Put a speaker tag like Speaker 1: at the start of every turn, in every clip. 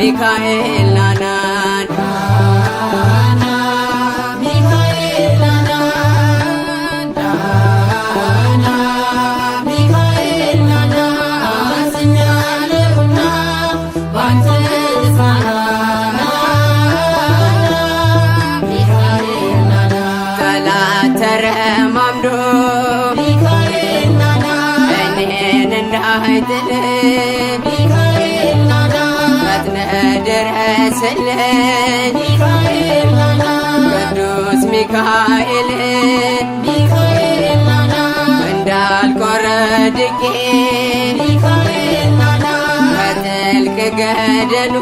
Speaker 1: ሚካኤል ናና ተረማምዶ እኔን እንዳይጥል ፈጥነህ ድረስልኝ ቅዱስ ሚካኤል እንዳልቆረድቄ ከጥልቅ ገደሉ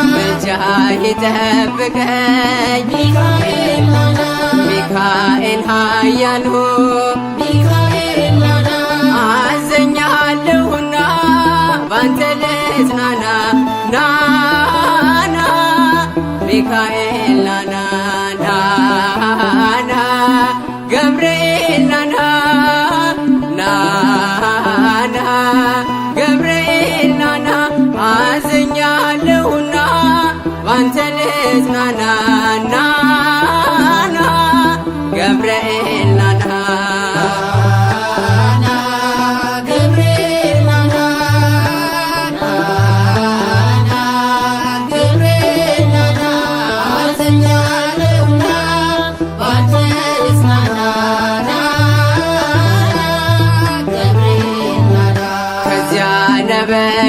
Speaker 1: ምልጃህ ይጠብቀኝ ሚካኤል ኃያሉ አዘኛለሁና ባንተ ልጽናና ናና ሚካኤል ናና ናና ገብርኤል ናና ናና ገብርኤል ናና አዘኛለሁና ባንተ ልጽናና ናና ገብርኤል ናና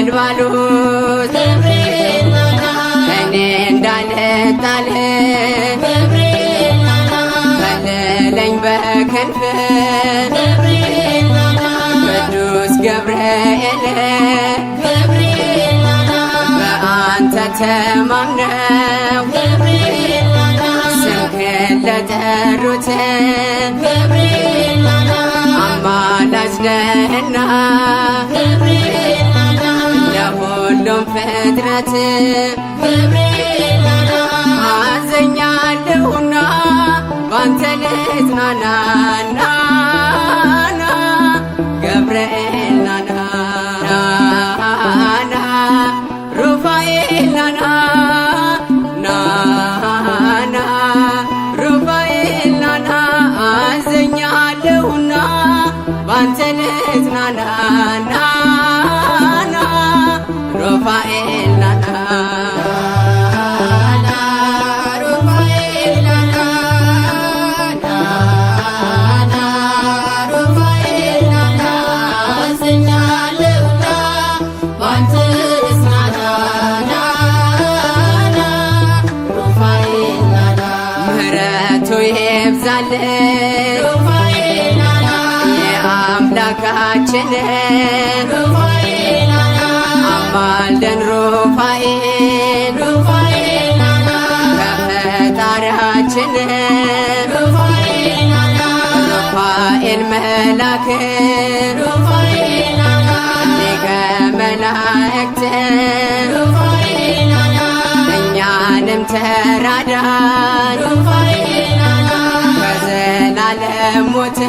Speaker 1: ነበልባሉት እኔ እንዳልጣል ከለለኝ በክንፍ ቅዱስ ገብርኤል በአንተ ተማምነው ስምህን ለጠሩት አማላጅ ነህና ለሁሉም ፍጥረት አዘኛለሁና ባንተ ልጽናና ናና ገብርኤል ናና ናና ሩፋኤል ናና ናና ሩፋኤል ናና አዘኛለሁና ባንተ ልጽናና ናና ሩፋኤል ናና የአምላካችን አማልደን ሩፋኤል ከፈጣሪያችን ሩፋኤል መላክ ሊቀ መላእክት እኛንም ተራዳን ከዘላለም ሞት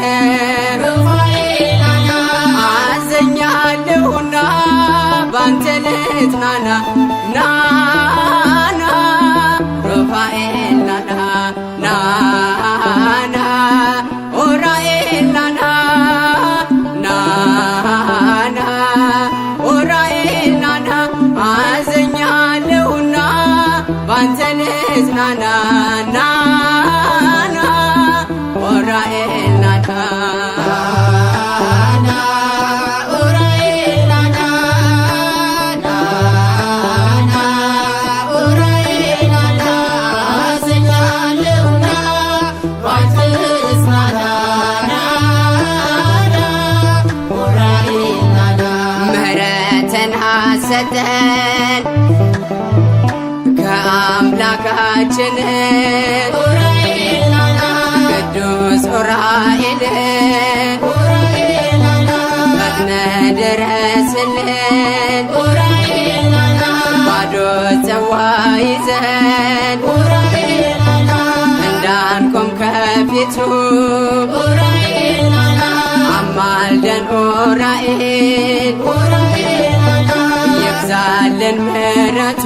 Speaker 1: አዘኛለሁና ባንተ ልጽናና ናና ሩፋኤል ናና ናና ኡራኤል ናና ናና ኡራኤል ናና አዘኛለሁና ባንተ ልጽናና ናና ኡራኤል ናና ሰጠን ከአምላካችን ቅዱስ ኡራኤል ፈጥነህ ድረስልን ባዶ ጽዋ ይዘን እንዳንቆም ከፊቱ አማልደን ኡራኤል ይብዛልን ምሕረቱ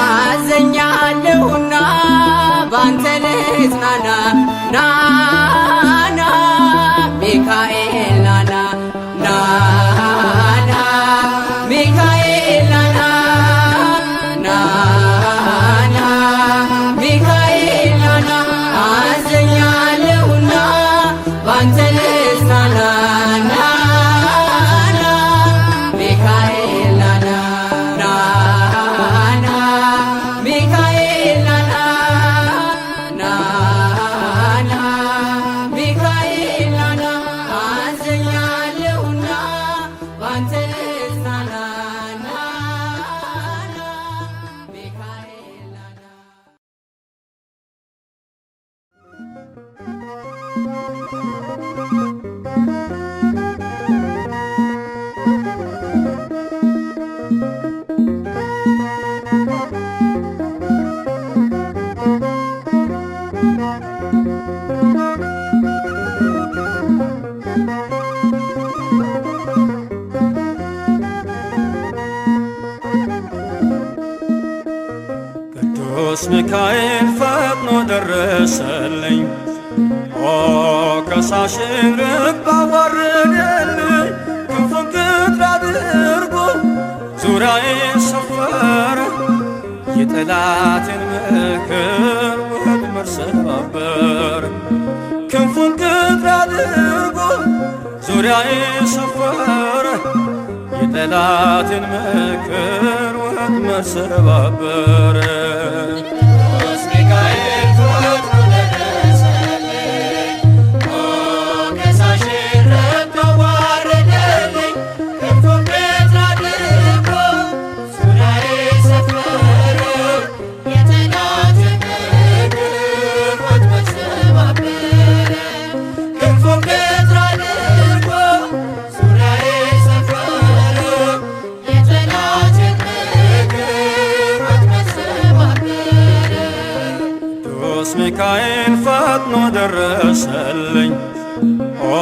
Speaker 1: አዘኛለሁና ባንተ ልጽናና ናና ሚካኤል ናና ናና ሚካኤል ናና ናና ሚካኤል ናና አዘኛለሁና ባንተ ልጽናና ናና ሚካኤል ናና ናና ሚካኤል ናና ናና ሚካኤል ናና አዘኛለሁና ባንተ ልጽናና ናና ሚካኤል ናና
Speaker 2: ቅዱስ ሚካኤል ፈጥኖ ደረሰልኝ ኦ ከሳሽን ርግብ አዋረደልኝ ክንፉን ቅጥር አድርጎ ዙሪያዬ ሰፈረ የጠላቴን ምክር ወጥመድ ሰባበረ ክንፉን ቅጥር አድርጎ ዙሪያዬ ሰፈረ የጠላቴን ምክር ወጥመድ ሰባበረ ቅዱስ ሚካኤል ፈጥኖ ደረሰልኝ ኦ ከሳሽን ርግብ አዋረደልኝ ክንፉን ቅጥር አድርጎ ዙሪያዬ ሰፈረ የጠላቴን ምክር ወጥመድ ሰባበረ ክንፉን ቅጥር አድርጎ ዙሪያዬ ሰፈረ የጠላቴን ምክር ወጥመድ ሰባበረ ቅዱስ ሚካኤል ፈጥኖ ደረሰልኝ ኦ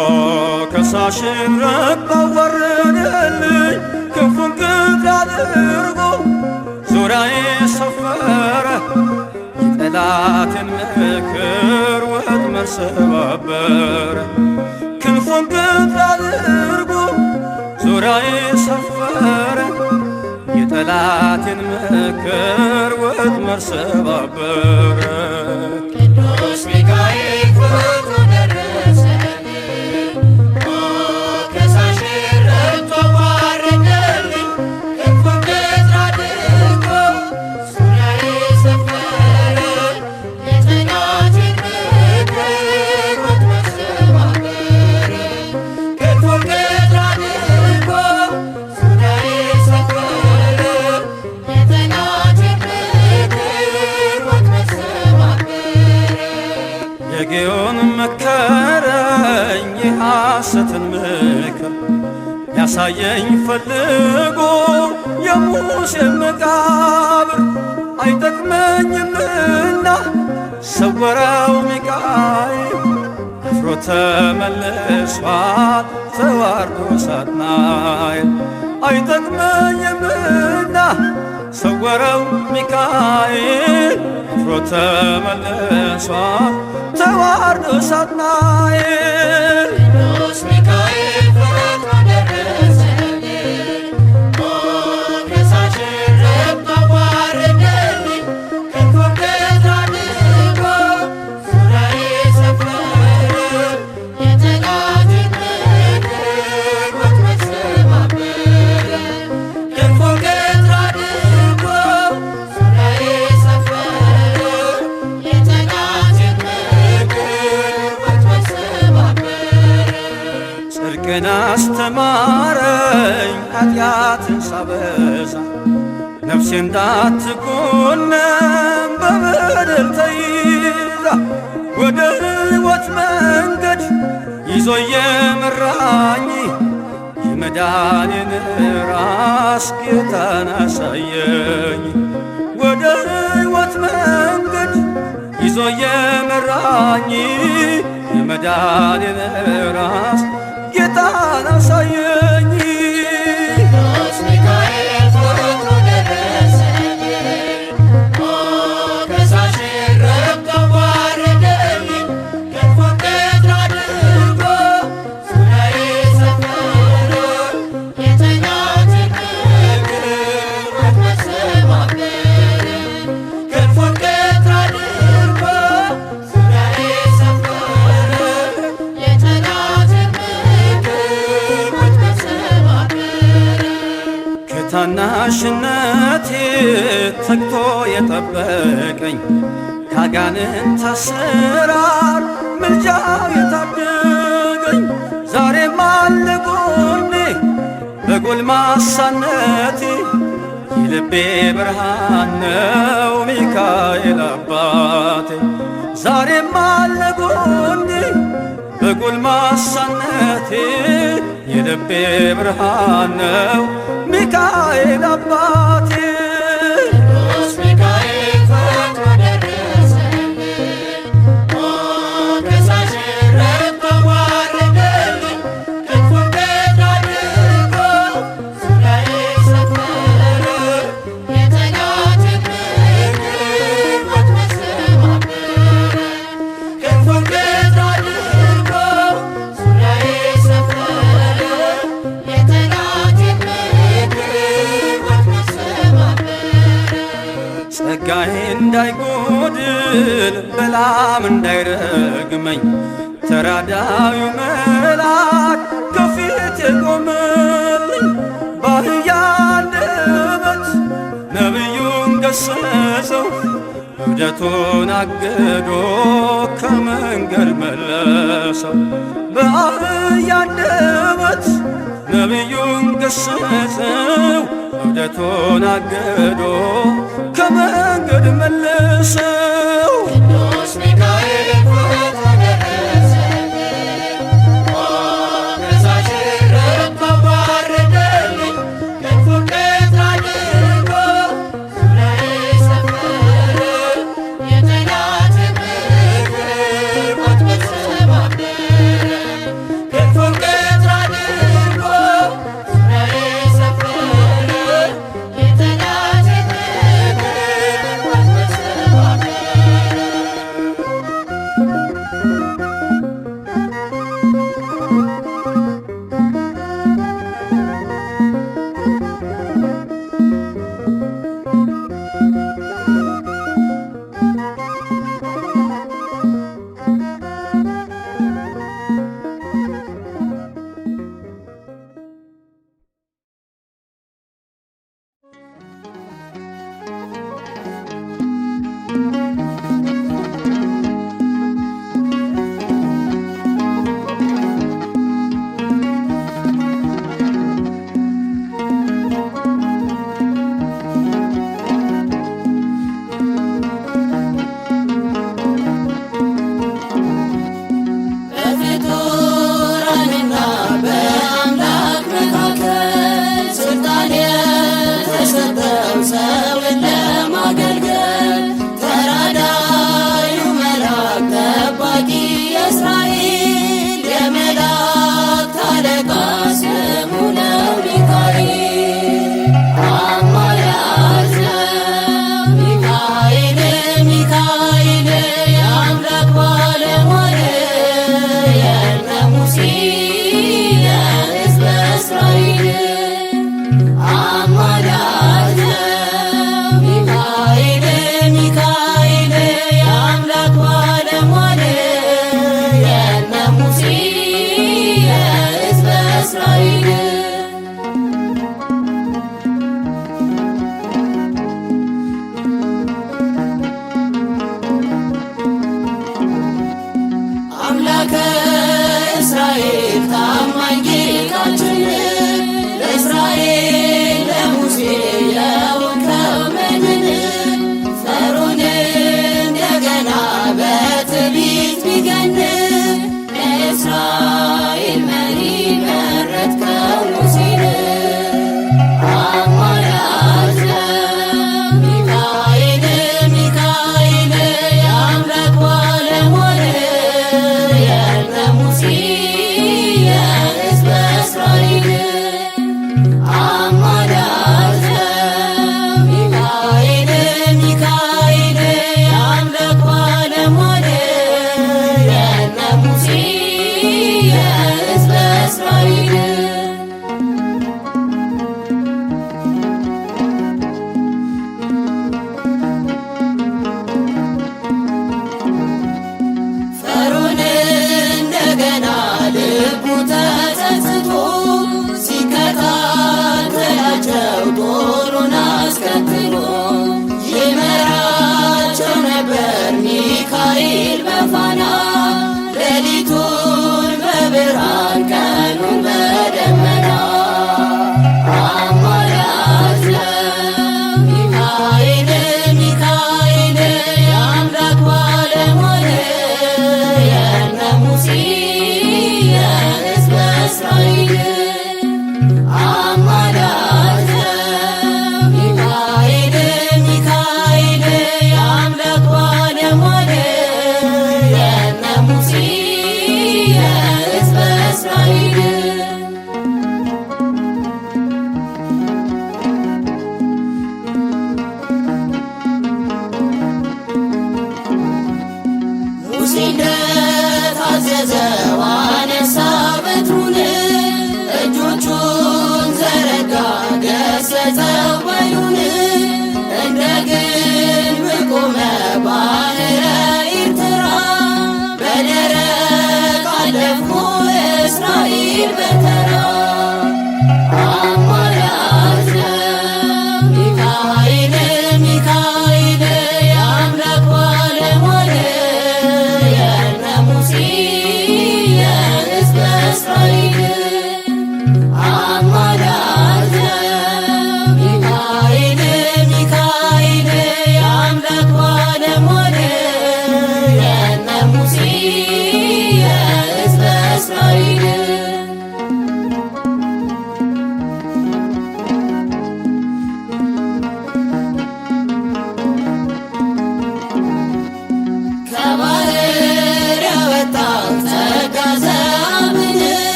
Speaker 2: ከሳሽን ርግብ አዋረደልኝ ክንፉን ቅጥር አድርጎ ዙሪያዬ ሰፈረ የጠላቴን ምክር ወጥመድ ሰባበረ ክንፉን ቅጥር አድርጎ ዙሪያዬ ሰፈረ የጠላቴን ምክር ወጥመድ ሰባበረ ቅዱስ ሚካኤል ፈጥኖ ደረሰልኝ ኦ ከሳሽን ርግብ አዋረደልኝ ክንፉን ቅጥር አድርጎ ዙሪያዬ ሰፈረ የጠላቴን ምክር ወጥመድ ሰባበረ ክንፉን ቅጥር አድርጎ ዙሪያዬ ሰፈረ የጠላቴን ምክር ወጥመድ ሰባበረ የጌዮን መከረኝ የሐሰትን ምክር ያሳየኝ ፈልጎ የሙሴን መቃብር አይጠቅመኝምና ሰወረው ሚካኤል አፍሮ ተመልሷል ተዋርዶ ሳጥናኤል አይጠቅመኝምና ሰወረው ሚካኤል አፍሮ ተመልሷል ተዋርዶ ሳጥናኤል ቅዱስ ሚካኤል ፈጥኖ ደረሰልኝ ኦ ከሳሽን ርግብ አዋረደልኝ ክንፉን ቅጥር አድርጎ ዙሪያዬ ሰፈረ የጠላቴን ምክር ወጥመድ ሰባበረ ክንፉን ቅጥር አድርጎ ዙሪያዬ ሰፈረ የጠላቴን ምክር ወጥመድ ሰባበረ ጽድቅን አስተማረኝ ኃጢአትን ሳበዛ ነፍሴ እንዳትኮነን በበደል ተይዛ ወደ ሕይወት መንገድ ይዞ የመራኝ የመዳኔን ራስ ጌታን አሳየኝ። ወደ ሕይወት መንገድ ይዞ የመራኝ የመዳኔን ራስ ጌታን አሳየኝ። በታናሽነቴ ተግቶ የጠበቀኝ ካጋንንት አሰራር ምልጃው የታደገኝ ዛሬም አለ ጎኔ በጎልማሳነቴ የልቤ ብርሃን ነው ሚካኤል አባቴ ዛሬም አለ ጎኔ በጎልማሳነቴ የልቤ ብርሃን ነው ሚካኤል አባቴ
Speaker 1: ቅዱስ ሚካኤል ፈጥኖ ደረሰልኝ ሞገሳሽን ረድቶ ዋረደልኝ ክንፉን ቀኝ አድርጎ ዙሪያዬ ሰፈረ የጠላቴን ምክር ወጥመድ ሰባበረ ክንፉን ቀኝ አድርጎ ዙሪያዬ ሰፈረ የጠላቴን ምክር ወጥመድ ሰባበረ
Speaker 2: ጸጋዬ እንዳይጎድል በላም እንዳይረግመኝ ተራዳዩ መልአክ ከፊቴ ቆመልኝ በአህያ አንደበት ነቢዩን ገሰጸው እብደቱን አግዶ ከመንገድ መለሰው በአህያ አንደበት ነቢዩን ገሰጸው እብደቱን አግዶ ከመንገድ መለሰው
Speaker 1: ቅዱስ ሚካኤል ፈጥኖ ደረሰልኝ ሞገሳሽን ረድቶ ዋረደልኝ ክንፉን ቀኝ አድርጎ ዙሪያዬ ሰፈረ የጠላቴን ምክር ወጥመድ ሰባበረ ክንፉን ቀኝ አድርጎ ዙሪያዬ ሰፈረ የጠላቴን ምክር ወጥመድ ሰባበረ በፍጡራንና በአምላክ መካከል ስልጣን የተሰጠው ሰውን ለማገልገል ተራዳዩ መልአክ ጠባቂ የእስራኤል የመላእክት አለቃ ስሙ ነው ሚካኤል አማላጅ ነው ሚካኤል ሚካኤል የአምላክ ባለሟል የእነ ሙሴ የሕዝበ እስራኤል አማላጅ ነው ሚካኤል ሚካኤል የአምላክ ባለሟል የእነ ሙሴ የሕዝበ እስራኤል አምላከ እስራኤል ታማኝ ጌታችን ለእስራኤል ለሙሴ የሆንከው መድን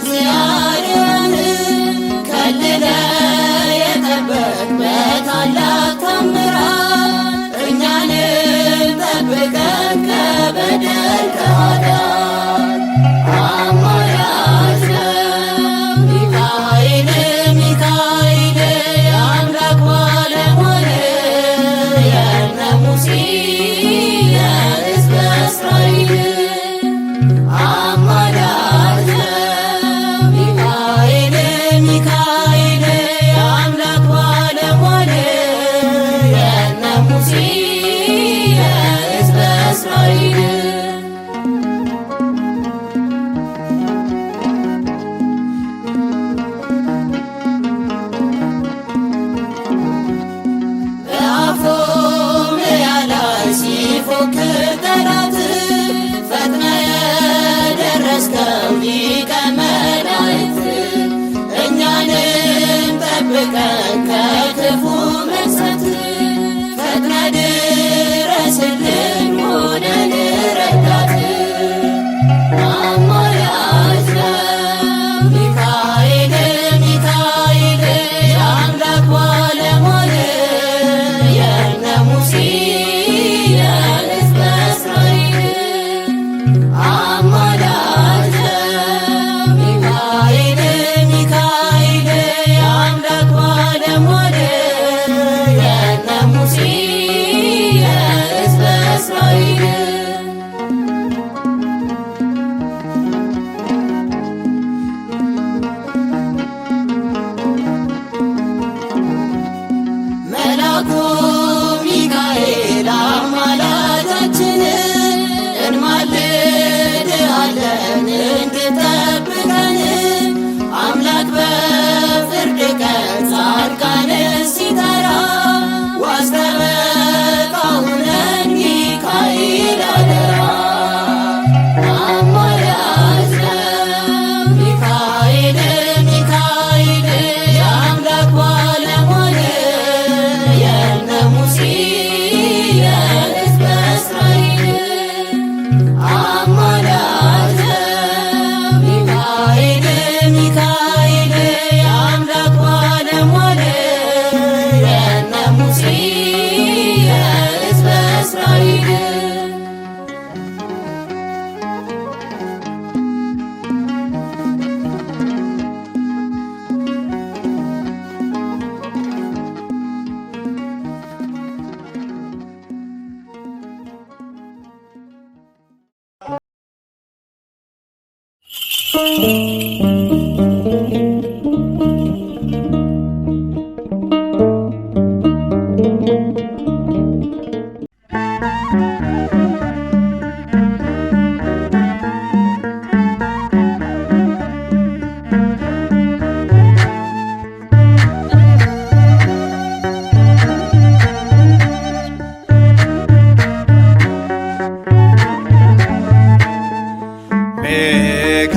Speaker 1: እግዚአብሔርን ከልለ የጠበቅ በታላቅ ታምራት እኛንም ጠብቀን ከበደል ከኃጢአት አማላጅ ነው ሚካኤል ሚካኤል የአምላክ ባለሟል የነ ሙሴ የሕዝበ እስራኤል አማላጅ ነው ሚካኤል ሚካኤል የአምላክ ባለሟል የነ ሙሴ የሕዝበ እስራኤል በአፎምያ ላይ ሲፎክር ጠላት ፈጥነ የደረስከው ሊቀ መላእክት እኛንም ጠብቀን ከክፉ መቅሰፍት ፈጥነ ድረስልን ሆነን ረዳት አማላጅ ነው ሚካኤል ሚካኤል የአምላክ ባለሟል የነ ሙሴ የሕዝበ እስራኤል አማላጅ ነው ሚካኤል ሚካኤል የአምላክ ባለሟል የነ ሙሴ የሕዝበ እስራኤል መልአኩ ሚካኤል አማላጃችን እንማልድሃለን እንድጠብቀን አምላክ በፍርድ ቀን ጻድቃን ሲጠራ ዋስ ጠበቃ ሁነን ሚካኤል አደራ አማላጅ ነው ሚካኤል ሚካኤል የአምላክ ባለሟል የነ ሙሴ የሕዝበ እስራኤል አማላጅ ነው ሚካኤል ሚካኤል የአምላክ ባለሟል የነ ሙሴ የሕዝበ እስራኤል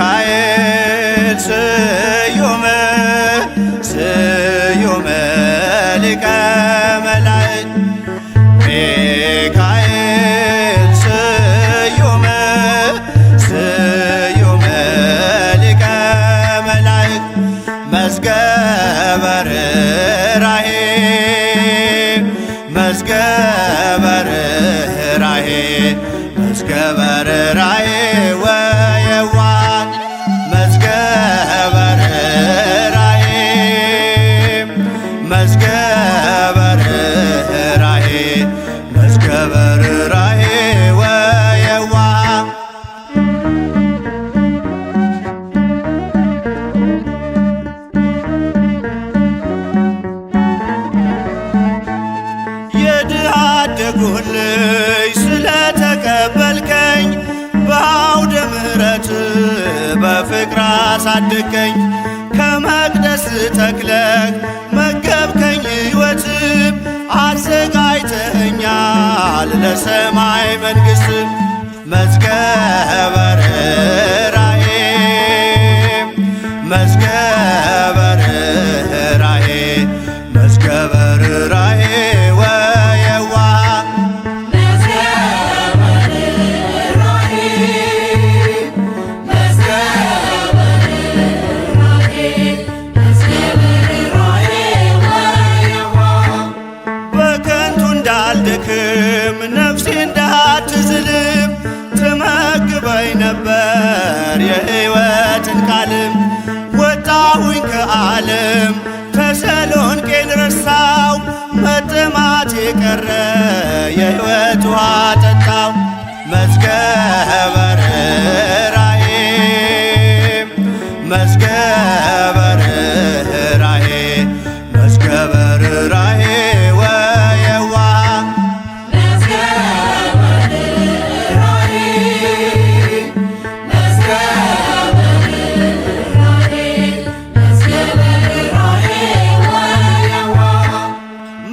Speaker 2: ሚካኤል ስዩም ስዩም ሊቀ መላእክት ሚካኤል ስዩም ስዩም ሊቀ መላእክት መዝገበ ርኅራኄ መዝገበ ርኅራኄ መዝገበ ርኅራኄ ወየዋህ መዝገበ ርኅራኄ መዝገበ ርኅራኄ መዝገበ ርኅራኄ ወየዋህ የድሃ አደጉን ልጅ ስለተቀበልከኝ በአውደ ምሕረት በፍቅር አሳደግከኝ ከመቅደስ ተክለህ መገብከኝ ሕይወትም አዘጋጅተኸኛል ለሰማይ መንግሥት መዝገበ ርኅራኄ መዝገበ ርኅራኄ መዝገበ ርኅራኄ ወየዋህ መዝገበ ርኅራኄ መዝገበ ወጣሁኝ ከዓለም ተሰሎንቄን ረሳው መጠማት የቀረ የሕይወት ውሃ ጠጣው መዝገበ ርኅራኄ መዝገበ ርኅራኄ መዝገበ ርኅራኄ ወየዋህ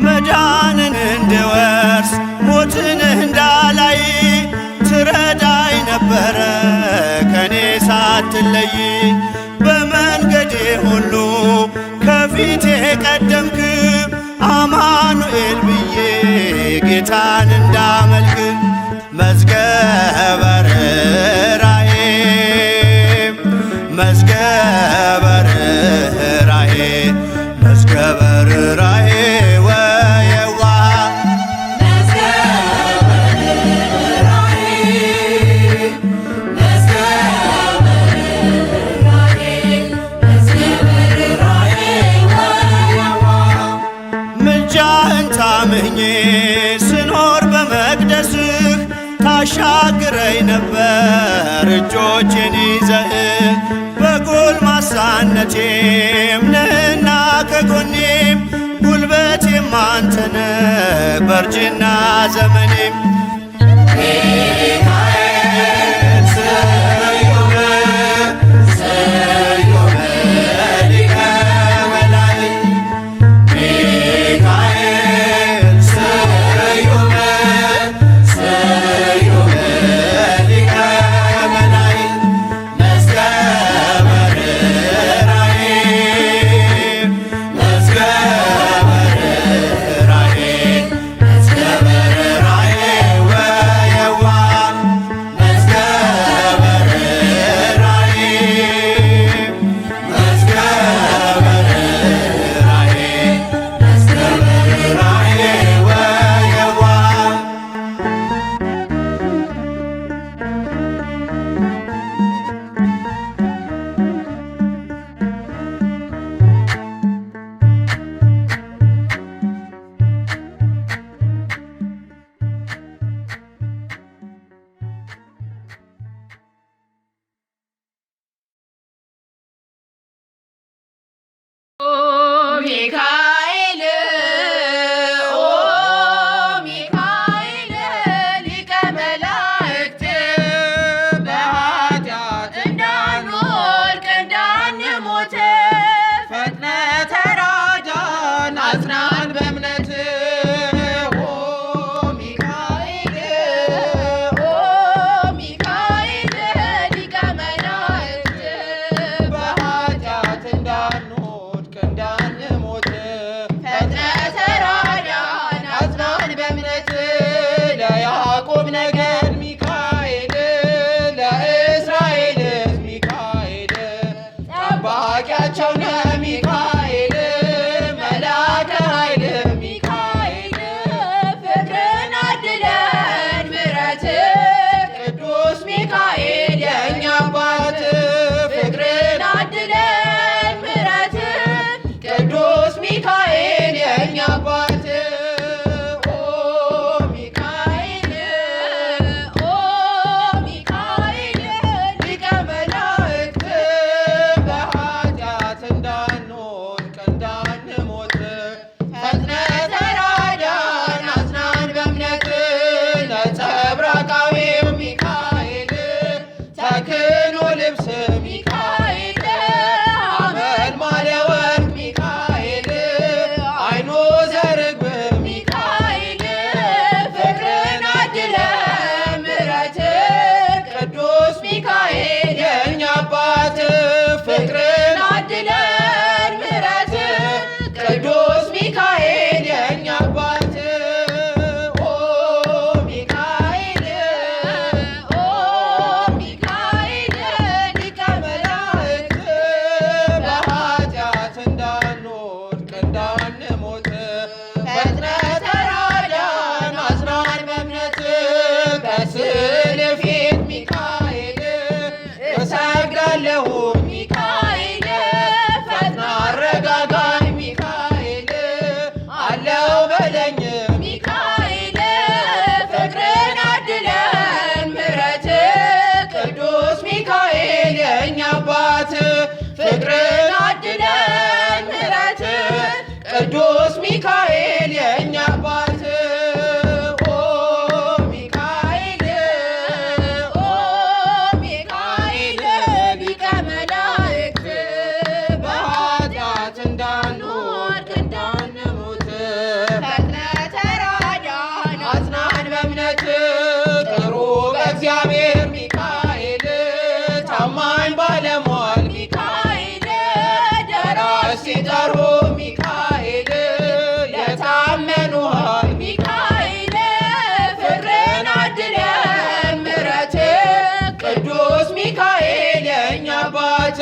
Speaker 2: መዳንን እንድወርስ ሞትን እንዳላይ ትረዳይ ነበረ ከኔ ሳትለይ በመንገዴ ሁሉ ከፊቴ ቀደምክ አማኑኤል ብዬ ጌታን እንዳመልክ መዝገበ ርኅራኄ መዝገበ ርኅራኄ መዝገበ ርኅራኄ ወየዋህ ምልጃህን ታምኜ ስኖር በመቅደስህ ታሻግረኝ ነበር እጆቼን ይዘህ በጎልማሳነቴም ነህና ከጎኔም ጉልበቴም አንተነ በእርጅና ዘመኔም ሚካኤል ስዩም ስዩም ሊቀ መላእክት ሚካኤል ስዩም ስዩም ሊቀ መላእክት መዝገበ ርኅራኄ መዝገበ ርኅራኄ መዝገበ ርኅራኄ ወየዋህ መዝገበ ርኅራኄ መዝገበ ርኅራኄ መዝገበ ርኅራኄ ወየዋህ
Speaker 1: ሚካኤል ኦ ሚካኤል ሊቀ መላእክት በኃጢአት እንዳንወድቅ እንዳንሞት ፈጥነህ ተራዳን አጽናን በእምነት ኦ ሚካኤል ኦ ሚካኤል ሊቀ መላእክት በኃጢአት እንዳንወድቅ እንዳንሞት ፈጥነህ ተራዳን አጽናን በእምነት ለያዕቆብ ነገድ ሚካኤል ለእስራኤል ሚካኤል ጠባቂያቸው ነህ ሚካኤል መላከ ኃይል ሚካኤል ፍቅርን አድለን ምሕረት ቅዱስ ሚካኤል የእኛ አባት ፍቅርን አድለን ምሕረት ቅዱስ ሚካኤል የእኛ አባት ኦ ሚካኤል ኦ ሚካኤል ሊቀ መላእክት በኃጢአት ሲጠሩ ሚካኤል የታመኑሃል ሚካኤል ፍቅርን አድለን ምሕረት ቅዱስ ሚካኤል የእኛ አባት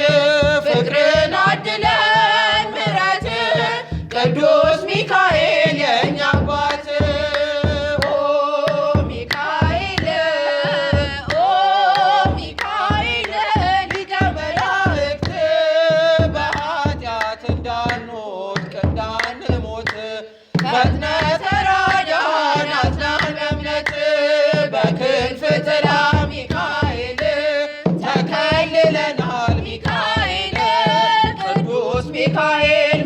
Speaker 1: ፍቅርን አድለን ምሕረት ቅዱስ ሚካኤል የእኛ አባት ኦ ሚካኤል ሊቀ መላእክት በኃጢአት እንዳንወድቅ እንዳንሞት ፈጥነህ ተራዳን አጽናን በእምነት በክንፍ ጥላ ሚካኤል ተከልለናል ሚካኤል ቅዱስ ሚካኤል